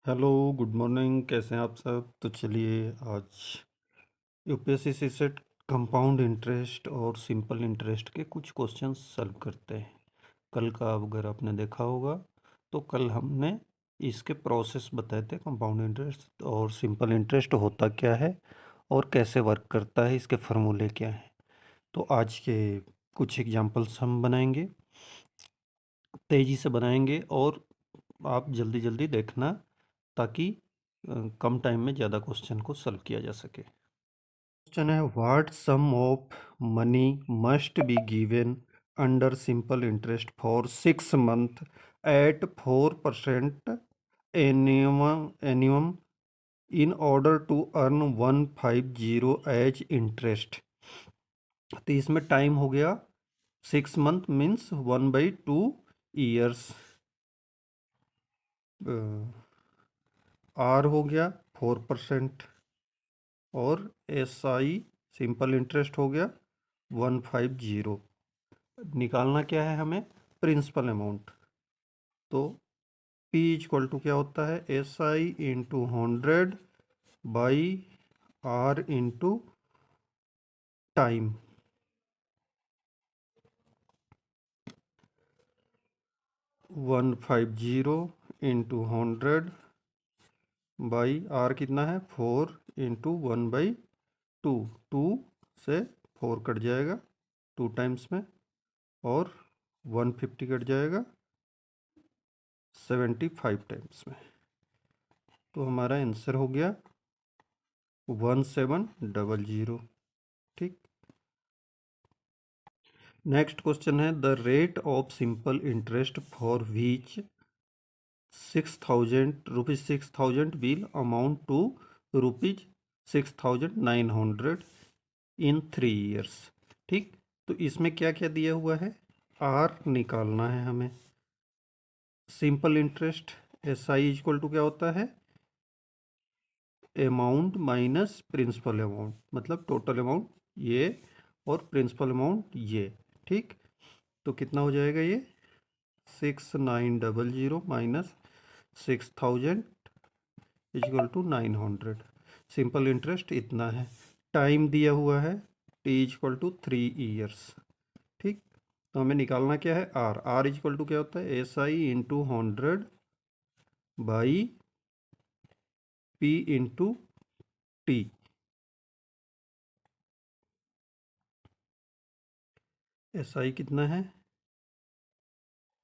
Hello, good morning. कैसे हैं आप सब? तो चलिए आज यूपीएससी सीसेट कंपाउंड इंटरेस्ट और सिंपल इंटरेस्ट के कुछ क्वेश्चंस सॉल्व करते हैं। कल का अगर आपने देखा होगा तो कल हमने इसके प्रोसेस बताए थे, कंपाउंड इंटरेस्ट और सिंपल इंटरेस्ट होता क्या है और कैसे वर्क करता है, इसके फार्मूले क्या हैं। तो आज के कुछ एग्जांपल्स हम बनाएंगे, तेज़ी से बनाएंगे और आप जल्दी जल्दी देखना ताकि कम टाइम में ज़्यादा क्वेश्चन को सॉल्व किया जा सके। क्वेश्चन है, what sum of money must be given under simple interest for 6 month at 4% annum in order to earn 150 as interest. तो इसमें टाइम हो गया 6 मंथ मीन्स 1/2 ईयर्स। आर हो गया 4% और एस आई सिंपल इंटरेस्ट हो गया 150। निकालना क्या है हमें? Principal amount. तो P इक्वल टू क्या होता है? S I into 100 by R into time. 150 into 100 by R कितना है? 4 इंटू 1/2। 2 से 4 कट जाएगा 2 टाइम्स में और 150 कट जाएगा 75 टाइम्स में। तो हमारा आंसर हो गया 1700। ठीक। नेक्स्ट क्वेश्चन है, the rate of simple interest for which 6,000 will amount to ₹6,900 in 3 years. ठीक। तो इसमें क्या क्या दिया हुआ है? आर निकालना है हमें। Simple interest S I equal to क्या होता है? अमाउंट माइनस प्रिंसिपल अमाउंट, मतलब टोटल अमाउंट ये और प्रिंसिपल अमाउंट ये। ठीक। तो कितना हो जाएगा ये? 6,900 minus 6,000 equal to 900। Simple interest इतना है। टाइम दिया हुआ है टी इक्वल टू 3 ईयर्स। ठीक। तो हमें निकालना क्या है? आर। आर इक्वल टू क्या होता है? S I into 100 by P into T. S I कितना है?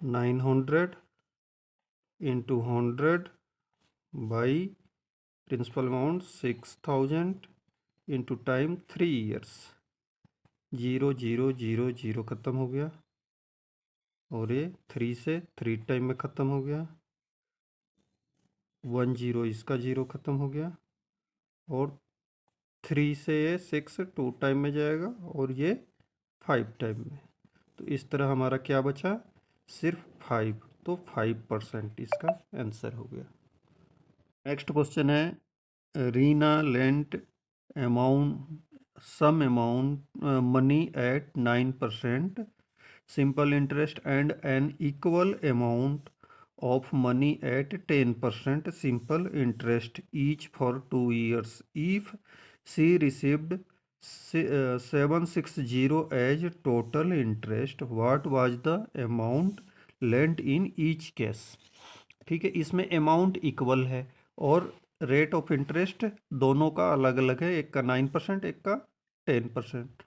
900 into 100 by principal amount 6,000 into time 3 years. 0 0 0 0 ख़त्म हो गया और ये 3 से 3 टाइम में ख़त्म हो गया। 1 0 इसका 0 ख़त्म हो गया और 3 से ये 6 2 टाइम में जाएगा और ये 5 टाइम में। तो इस तरह हमारा क्या बचा? सिर्फ 5। तो 5% इसका आंसर हो गया। नेक्स्ट क्वेश्चन है, Reena lent amount sum amount money at 9% simple interest and an equal amount of money at 10% simple interest each for 2 years. If she received 760 as total interest, what was the amount lent in each case? ठीक है। इसमें amount equal है और rate of interest दोनों का अलग अलग है, एक का 9% एक का 10%,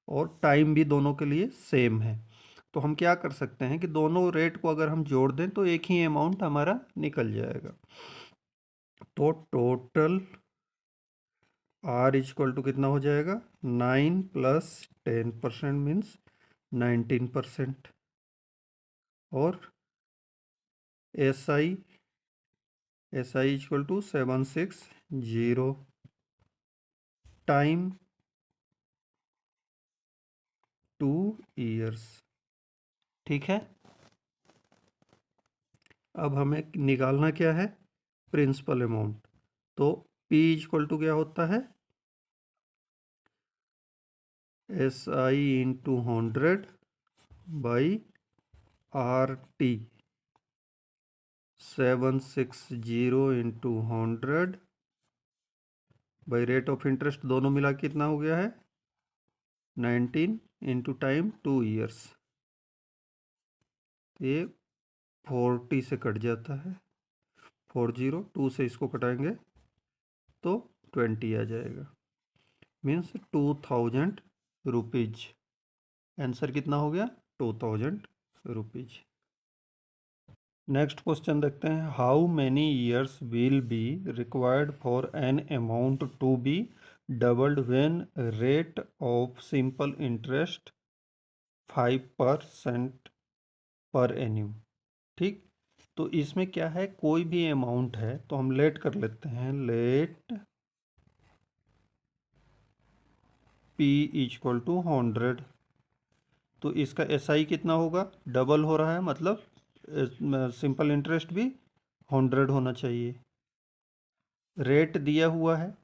और टाइम भी दोनों के लिए सेम है। तो हम क्या कर सकते हैं कि दोनों रेट को अगर हम जोड़ दें तो एक ही अमाउंट हमारा निकल जाएगा। तो टोटल आर इक्वल टू कितना हो जाएगा? 9 प्लस 10% मीन्स 19%। और S I equal to 760 time 2 years. ठीक है। अब हमें निकालना क्या है? Principal amount. तो P इक्वल टू क्या होता है? S I into 100 by R T. 760 into 100 by rate of interest, दोनों मिला के कितना हो गया है 19 इंटू टाइम 2 ईयर्स। ये 40 से कट जाता है, 40 2 से इसको कटाएंगे तो 20 आ जाएगा, मीन्स 2000 रुपीज। आंसर कितना हो गया 2000 रुपीज। नेक्स्ट क्वेश्चन देखते हैं, how many years will be required for an amount to be doubled when rate of simple interest 5% per एन्यूम। ठीक, तो इसमें क्या है, कोई भी अमाउंट है तो हम लेट कर लेते हैं, लेट P इक्वल टू 100। तो इसका SI कितना होगा, डबल हो रहा है, मतलब सिंपल इंटरेस्ट भी 100 होना चाहिए। रेट दिया हुआ है,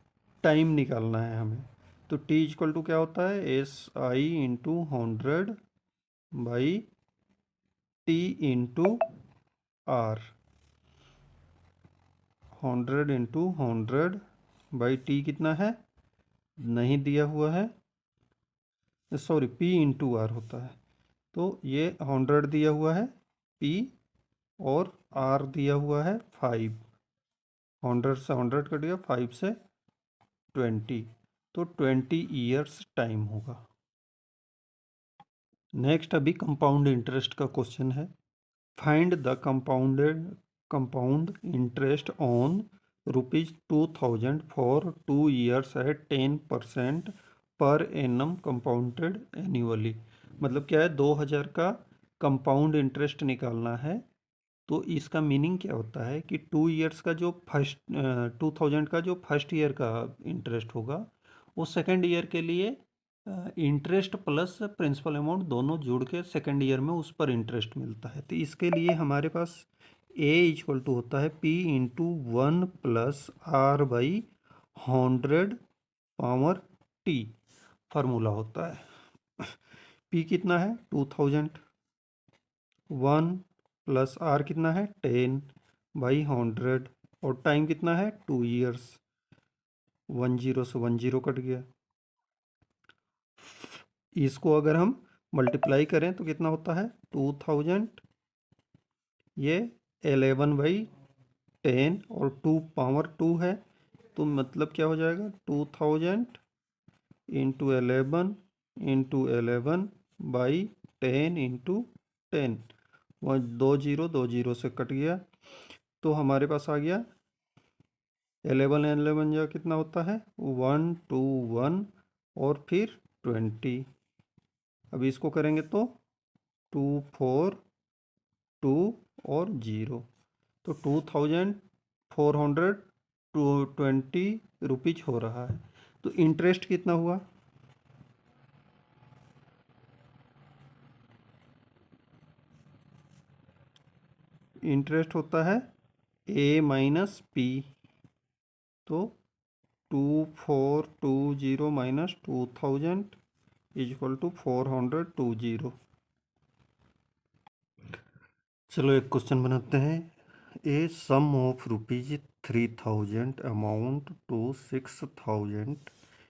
टाइम निकालना है हमें, तो T इक्वल टू क्या होता है SI into 100 by T into R। 100 into 100 by T कितना है, नहीं दिया हुआ है, सॉरी P इंटू R होता है। तो ये 100 दिया हुआ है P, और R दिया हुआ है 5। 100 से 100 कट गया, 5 से 20, तो 20 ईयर्स टाइम होगा। नेक्स्ट अभी कंपाउंड इंटरेस्ट का क्वेश्चन है, find the compound interest on ₹2000 for 2 years at 10% per annum compounded annually. मतलब क्या है, 2000 का कंपाउंड इंटरेस्ट निकालना है। तो इसका मीनिंग क्या होता है कि 2 ईयर्स का जो 2000 का जो फर्स्ट ईयर का इंटरेस्ट होगा, वो सेकेंड ईयर के लिए इंटरेस्ट प्लस प्रिंसिपल अमाउंट दोनों जुड़ के सेकेंड ईयर में उस पर इंटरेस्ट मिलता है। तो इसके लिए हमारे पास A इक्वल टू होता है P into 1 plus R by 100 power T, formula होता है। P कितना है 2000, 1 प्लस R कितना है 10 बाई 100, और टाइम कितना है 2 ईयर्स। 10 से 10 कट गया, इसको अगर हम मल्टीप्लाई करें तो कितना होता है 2000, ये 11/10 और 2 पावर 2 है, तो मतलब क्या हो जाएगा 2000 इंटू 11 बाई 10 इंटू 10। वह 2 से कट गया, तो हमारे पास आ गया 11 जा कितना होता है 121, और फिर 20। अब इसको करेंगे तो 2 4 2 और 0, तो 2420 रुपीज हो रहा है। तो इंटरेस्ट कितना हुआ, इंटरेस्ट होता है A माइनस P, तो 2420 माइनस 2000 इक्वल टू 420। चलो एक क्वेश्चन बनाते हैं, a sum of ₹3000 amount to 6000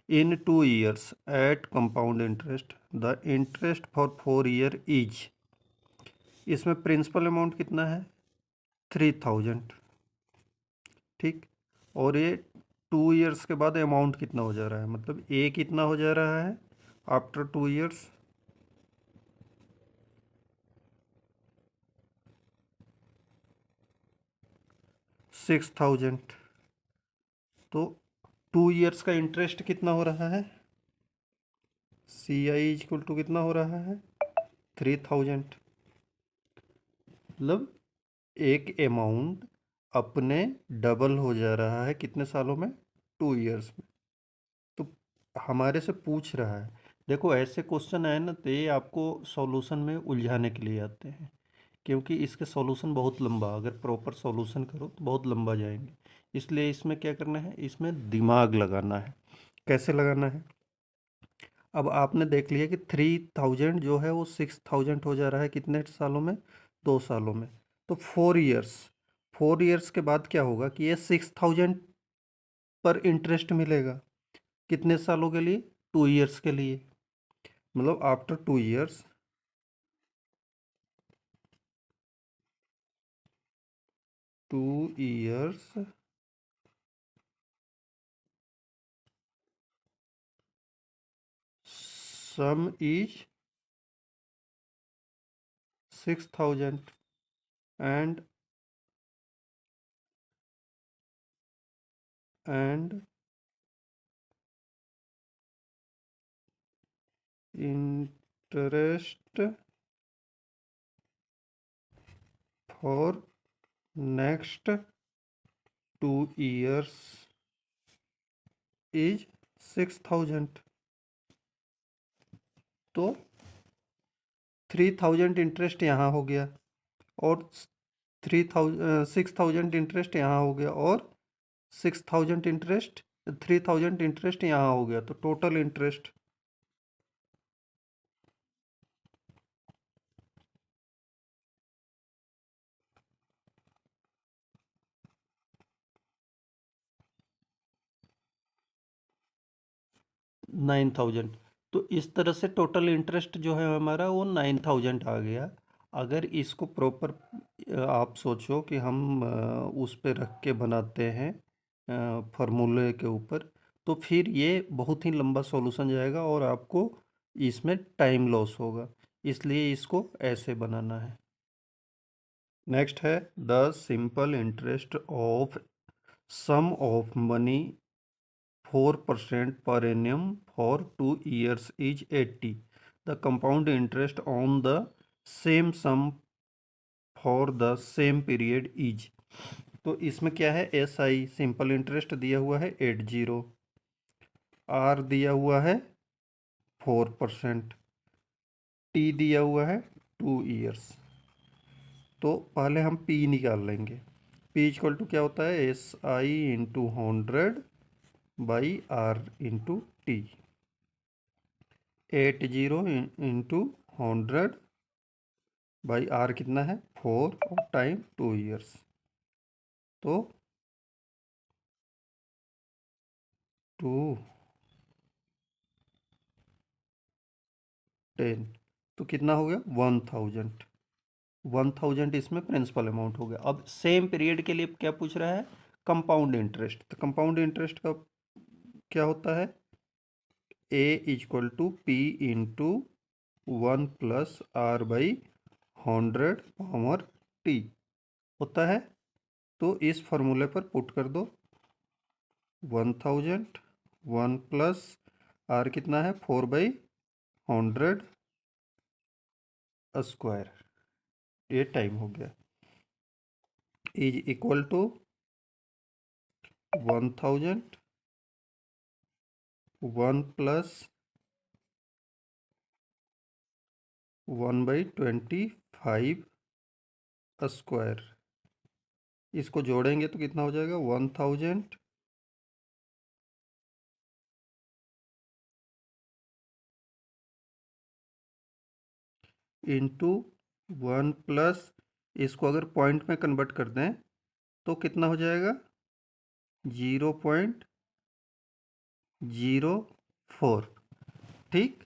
in 2 years at compound interest, the interest for 4 year is. इसमें प्रिंसिपल अमाउंट कितना है 3000, ठीक, और ये 2 ईयर्स के बाद अमाउंट कितना हो जा रहा है, मतलब ए कितना हो जा रहा है आफ्टर 2 ईयर्स, 6000। तो 2 ईयर्स का इंटरेस्ट कितना हो रहा है, CI इक्वल टू कितना हो रहा है 3000। मतलब एक अमाउंट अपने डबल हो जा रहा है कितने सालों में 2 ईयर्स में। तो हमारे से पूछ रहा है, देखो ऐसे क्वेश्चन है ना, तो ये आपको सॉल्यूशन में उलझाने के लिए आते हैं, क्योंकि इसके सॉल्यूशन बहुत लंबा, अगर प्रॉपर सॉल्यूशन करो तो बहुत लंबा जाएंगे। इसलिए इसमें क्या करना है, इसमें दिमाग लगाना है। कैसे लगाना है, अब आपने देख लिया कि 3000 जो है वो 6000 हो जा रहा है कितने सालों में, 2 सालों में। तो 4 ईयर्स, 4 ईयर्स के बाद क्या होगा कि ये 6,000 पर इंटरेस्ट मिलेगा। कितने सालों के लिए? 2 ईयर्स के लिए। मतलब after 2 years 2 years sum is 6,000 and interest for next 2 years is 6,000। तो 3,000 इंटरेस्ट यहाँ हो गया और 6,000 इंटरेस्ट यहाँ हो गया और 6,000 इंटरेस्ट 3,000 इंटरेस्ट यहाँ हो गया, तो टोटल इंटरेस्ट 9,000। तो इस तरह से टोटल इंटरेस्ट जो है हमारा वो 9,000 आ गया। अगर इसको प्रॉपर आप सोचो कि हम उस पे रख के बनाते हैं फार्मूले के ऊपर, तो फिर ये बहुत ही लंबा सॉल्यूशन जाएगा और आपको इसमें टाइम लॉस होगा, इसलिए इसको ऐसे बनाना है। नेक्स्ट है the simple interest of sum of money 4% per annum for 2 years is 80. The compound interest on the same sum for the same period is। तो इसमें क्या है, एस आई सिंपल इंटरेस्ट दिया हुआ है 80, आर दिया हुआ है 4%, टी दिया हुआ है 2 ईयर्स। तो पहले हम पी निकाल लेंगे। पी इक्वल टू क्या होता है, S I into 100 by R into T. 80 into 100 by R कितना है 4 और टाइम 2 ईयर्स, तो 2 10, तो कितना हो गया 1,000। 1,000 इसमें प्रिंसिपल अमाउंट हो गया। अब सेम पीरियड के लिए क्या पूछ रहा है, कंपाउंड इंटरेस्ट। तो कंपाउंड इंटरेस्ट का क्या होता है, A equal to P into 1 + R/100 होता है। तो इस फॉर्मूले पर पुट कर दो 1,000 1 + R कितना है 4/100 ये टाइम हो गया, इज इक्वल टू 1,000 1 + 1/25 इसको जोड़ेंगे तो कितना हो जाएगा 1,000 इंटू 1 + इसको अगर पॉइंट में कन्वर्ट कर दें तो कितना हो जाएगा 0.04। ठीक,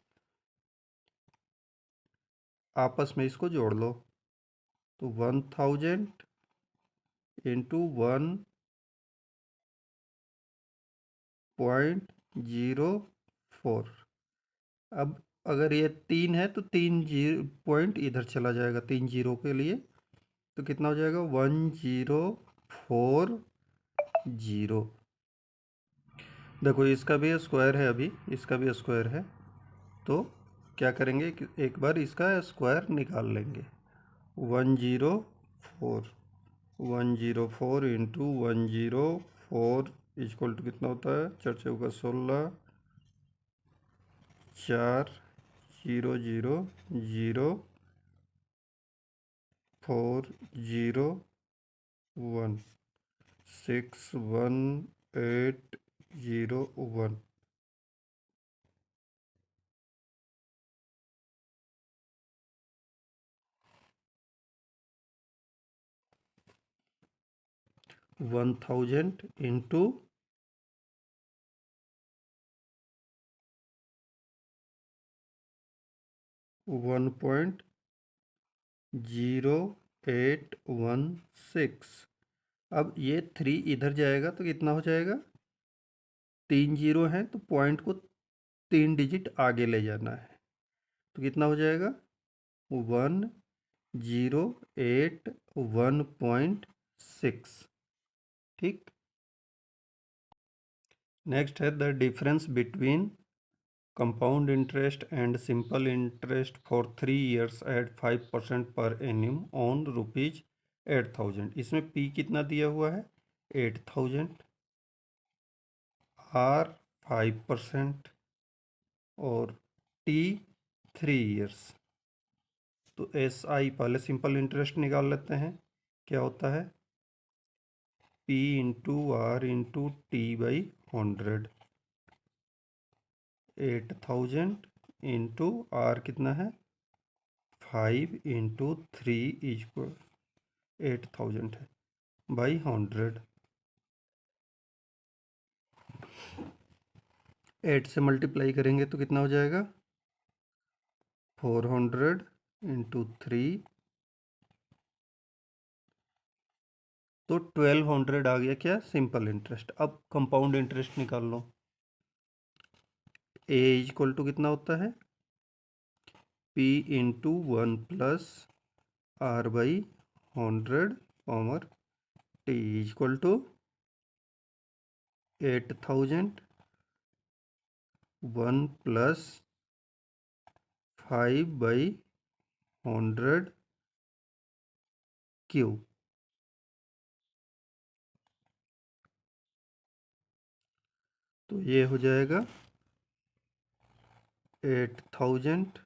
आपस में इसको जोड़ लो तो 1,000 इंटू 1.04। अब अगर ये 3 है तो 3 पॉइंट इधर चला जाएगा 3 जीरो के लिए, तो कितना हो जाएगा 1,040। देखो इसका भी स्क्वायर है, अभी इसका भी स्क्वायर है, तो क्या करेंगे कि एक बार इसका स्क्वायर निकाल लेंगे। 1,040 1,040 इंटू 1,040 इक्वल टू कितना होता है 4×16 4,0,0,4,0,1 6,1,8,0,1। 1000 इंटू 1.0816। अब ये 3 इधर जाएगा तो कितना हो जाएगा? 3 जीरो हैं तो पॉइंट को 3 डिजिट आगे ले जाना है, तो कितना हो जाएगा? 1081.6। ठीक। नेक्स्ट है the difference between compound interest and simple interest for 3 years at 5% per annum on ₹8,000। इसमें पी कितना दिया हुआ है? 8,000, आर 5% और टी 3 years। तो एस आई पहले सिंपल इंटरेस्ट निकाल लेते हैं। क्या होता है? P into R into T by 100। 8,000 into R कितना है? 5 इंटू 3 इक्वल 8,000 है बाई 100। 8 से मल्टीप्लाई करेंगे तो कितना हो जाएगा? 400 इंटू 3, तो 1200 आ गया क्या? Simple interest. अब कंपाउंड इंटरेस्ट निकाल लो। ए इक्वल टू कितना होता है? P into 1 plus R by 100 और T equal to 8,000 1 plus 5 by 100 cube. तो ये हो जाएगा 8,000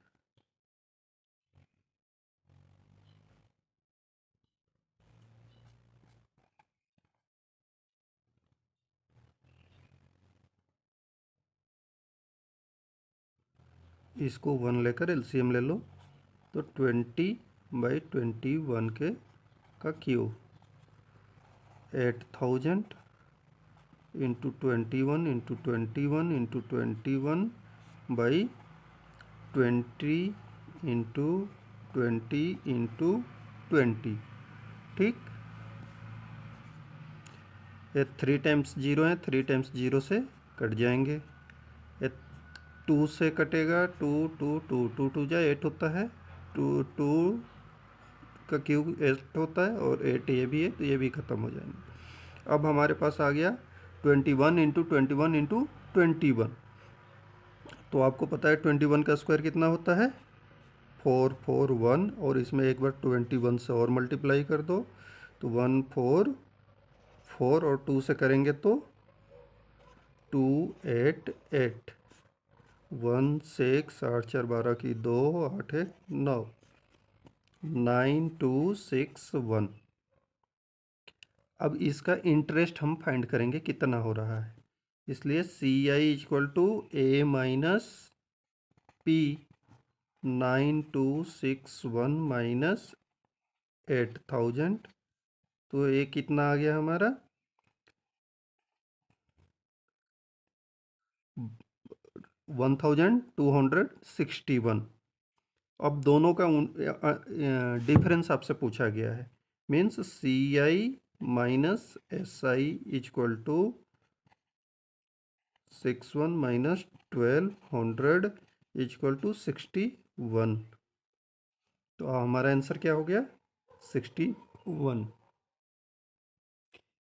इसको 1 लेकर एलसीएम ले लो तो 20/21 के का Q. 8,000 into 21 into 21 into 21 by 20 into 20 into 20। ठीक। ये 3 टाइम्स जीरो है, 3 टाइम्स जीरो से कट जाएंगे। ये 2 से कटेगा, 2 2 2 2 2 जा 8 होता है, 2 2 का क्यूब 8 होता है और 8 ये भी है तो ये भी ख़त्म हो जाएंगे। अब हमारे पास आ गया 21 इंटू 21 इंटू 21। तो आपको पता है 21 का स्क्वायर कितना होता है? 441, और इसमें एक बार 21 से और मल्टीप्लाई कर दो तो 144, और 2 से करेंगे तो 288। 16 8 4 12 की 2 8 1 9 9261। अब इसका इंटरेस्ट हम फाइंड करेंगे कितना हो रहा है, इसलिए C I equal to A minus P. 9261 minus 8,000, तो ये कितना आ गया हमारा? 1261। अब दोनों का डिफरेंस आपसे पूछा गया है, means C I minus S I equal to 61 minus 1200 equal to 61। तो हमारा आंसर क्या हो गया? 61।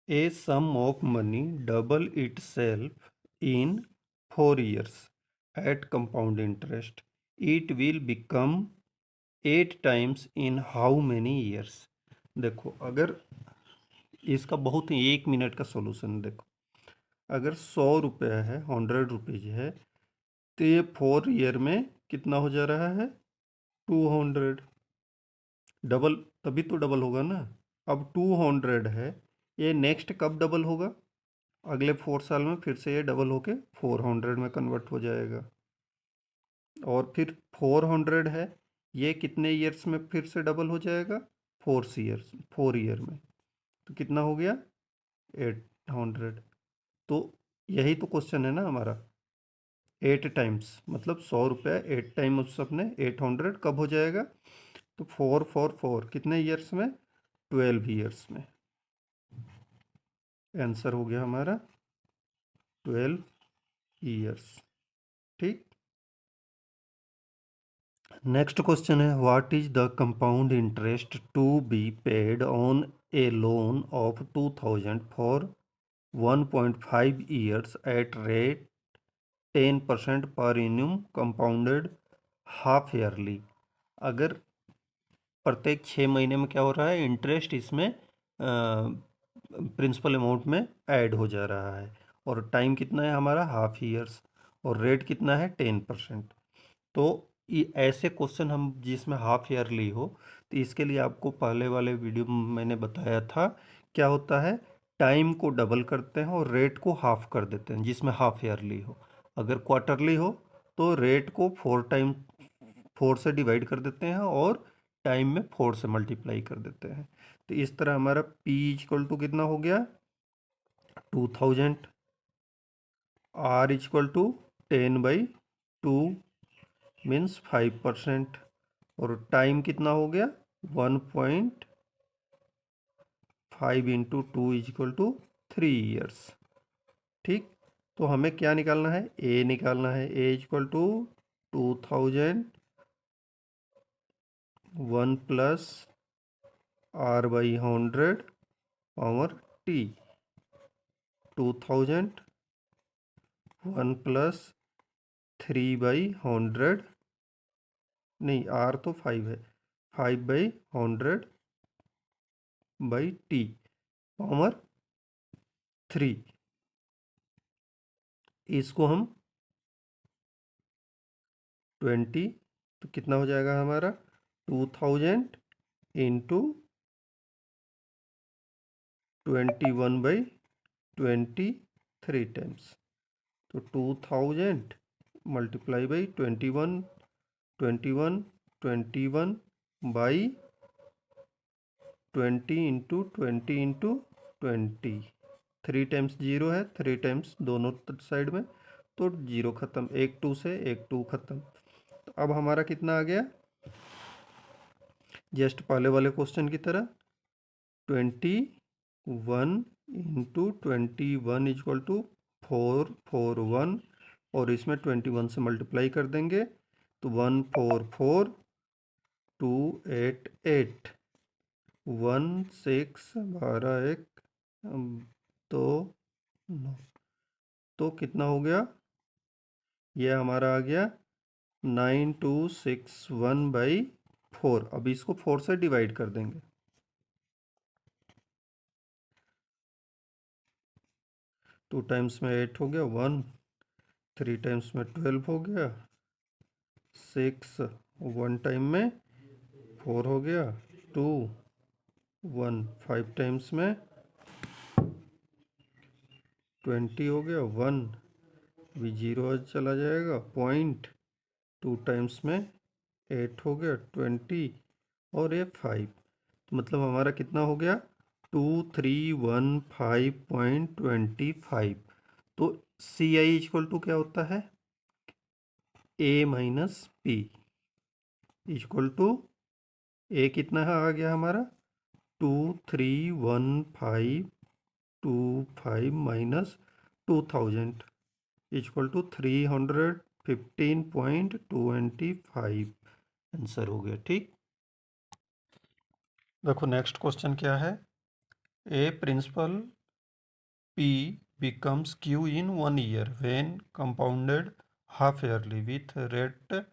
A sum of money double it self in 4 years at compound interest, it will become 8 times in how many years. देखो, अगर इसका बहुत ही 1 minute का सोल्यूशन देखो, अगर 100 रुपया है, 100 रुपीज है, तो ये 4 ईयर में कितना हो जा रहा है? 200। डबल तभी तो डबल होगा ना। अब 200 है, ये नेक्स्ट कब डबल होगा? अगले 4 साल में फिर से ये डबल होके 400 में कन्वर्ट हो जाएगा। और फिर 400 है, ये कितने ईयर्स में फिर से डबल हो जाएगा? 4 ईयर में। तो कितना हो गया? 800। तो यही तो क्वेश्चन है ना हमारा, 8 टाइम्स मतलब 100 रुपये 8 टाइम उस अपने 800 कब हो जाएगा? तो 4 कितने ईयर्स में? 12 ईयर्स में। आंसर हो गया हमारा 12 ईयर्स। ठीक। नेक्स्ट क्वेश्चन है, what is the compound interest to be paid on a loan of 2000 for 1.5 years at rate 10% per एन्यूम compounded half yearly. अगर प्रत्येक 6 महीने में क्या हो रहा है, इंटरेस्ट इसमें प्रिंसिपल अमाउंट में ऐड हो जा रहा है, और टाइम कितना है हमारा? हाफ ईयर्स, और रेट कितना है? 10%। तो ये ऐसे क्वेश्चन हम जिसमें हाफ ईयरली हो, तो इसके लिए आपको पहले वाले वीडियो में मैंने बताया था क्या होता है, टाइम को डबल करते हैं और रेट को हाफ कर देते हैं जिसमें हाफ ईयरली हो। अगर क्वार्टरली हो तो रेट को 4 से डिवाइड कर देते हैं और टाइम में 4 से मल्टीप्लाई कर देते हैं। तो इस तरह हमारा P इक्वल टू कितना हो गया? 2000। R इक्वल टू 10/2 मीन्स 5%, और टाइम कितना हो गया? 1.5 इंटू 2 इक्वल टू 3 ईयर्स। ठीक। तो हमें क्या निकालना है? ए निकालना है। A equal to 2000 1 plus R/100 power T। 2000 1 plus 3/100, नहीं R तो 5 है, 5/100/T पावर 3। इसको हम 20, तो कितना हो जाएगा हमारा? 2000 इंटू 21/23 टाइम्स। तो 2000 multiply by 21 21 21 by 20 into 20 into 20। 3 times 0 है, 3 टाइम्स दोनों साइड में, तो 0 ख़त्म, एक 2 से एक 2 ख़त्म। तो अब हमारा कितना आ गया? जस्ट पहले वाले क्वेश्चन की तरह 21 इंटू 21 इक्वल टू 441, और इसमें 21 से मल्टीप्लाई कर देंगे तो 144288 16 12 1 तो 9। तो कितना हो गया? ये हमारा आ गया 9261/4। अब इसको 4 से डिवाइड कर देंगे। 2 टाइम्स में 8 हो गया, 1 3 टाइम्स में 12 हो गया, 6 1 टाइम में 4 हो गया, 2 1 5 टाइम्स में 20 हो गया, 1 भी 0 चला जाएगा, 2 टाइम्स में 8 हो गया, 20, और ये 5। तो मतलब हमारा कितना हो गया? 2315.25। तो CI इक्वल टू क्या होता है? A minus P equal to A कितना है आ गया हमारा? 231525 माइनस 2000 इक्वल टू 315.25 आंसर हो गया। ठीक। देखो नेक्स्ट क्वेश्चन क्या है, ए principal P becomes Q in 1 year when compounded half yearly with rate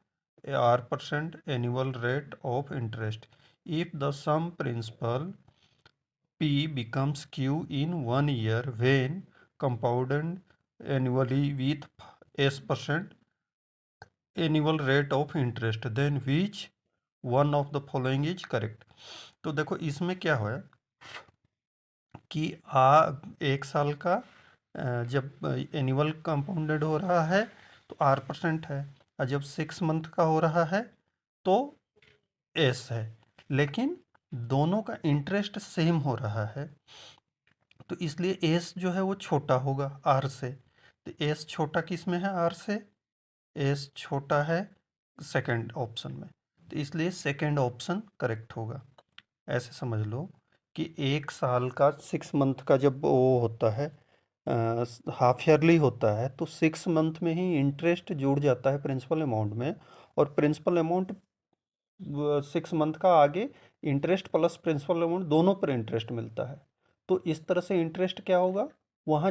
R% annual rate of interest. If the sum principal P becomes Q in 1 year when compounded annually with S% annual rate of interest, then which one of the following is correct? तो देखो इसमें क्या है कि 1 साल का जब annual compounded हो रहा है तो R% है, और जब 6 मंथ का हो रहा है तो S है, लेकिन दोनों का इंटरेस्ट सेम हो रहा है। तो इसलिए एस जो है वो छोटा होगा आर से। तो एस छोटा किस में है, आर से। एस छोटा है सेकंड ऑप्शन में, तो इसलिए सेकंड ऑप्शन करेक्ट होगा। ऐसे समझ लो कि 1 साल का 6 मंथ का जब वो होता है, हाफ ईयरली होता है, तो 6 मंथ में ही इंटरेस्ट जुड़ जाता है प्रिंसिपल अमाउंट में। और प्रिंसिपल अमाउंट 6 मंथ का आगे इंटरेस्ट प्लस प्रिंसिपल अमाउंट दोनों पर इंटरेस्ट मिलता है। तो इस तरह से इंटरेस्ट क्या होगा, वहाँ